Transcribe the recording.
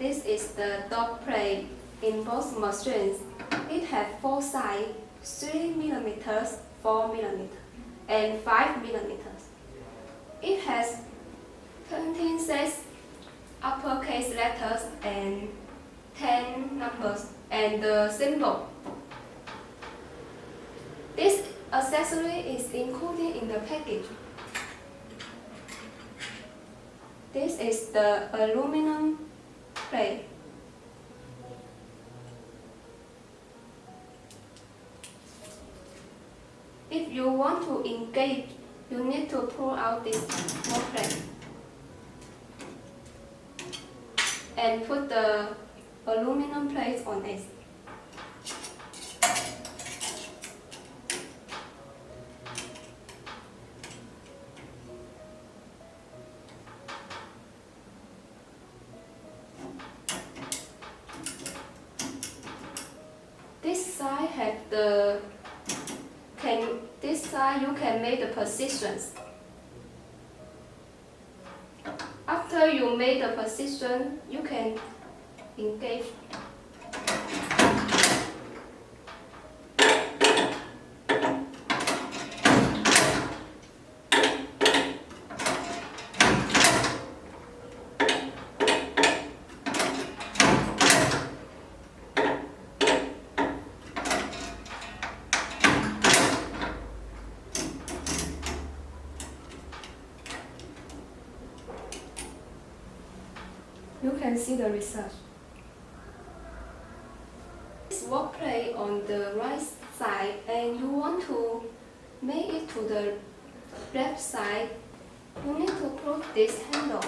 This is the dot plate embossing machine. It has 4 sides, 3 mm, 4 mm, and 5 mm. It has 26 uppercase letters and 10 numbers and the symbol. This accessory is included in the package. This is the aluminum plate. If you want to engage, you need to pull out this wall plate and put the aluminum plate on it. This side you can make the positions. After you make the position, you can engage. You can see the result. This work plate on the right side and you want to make it to the left side, you need to put this handle.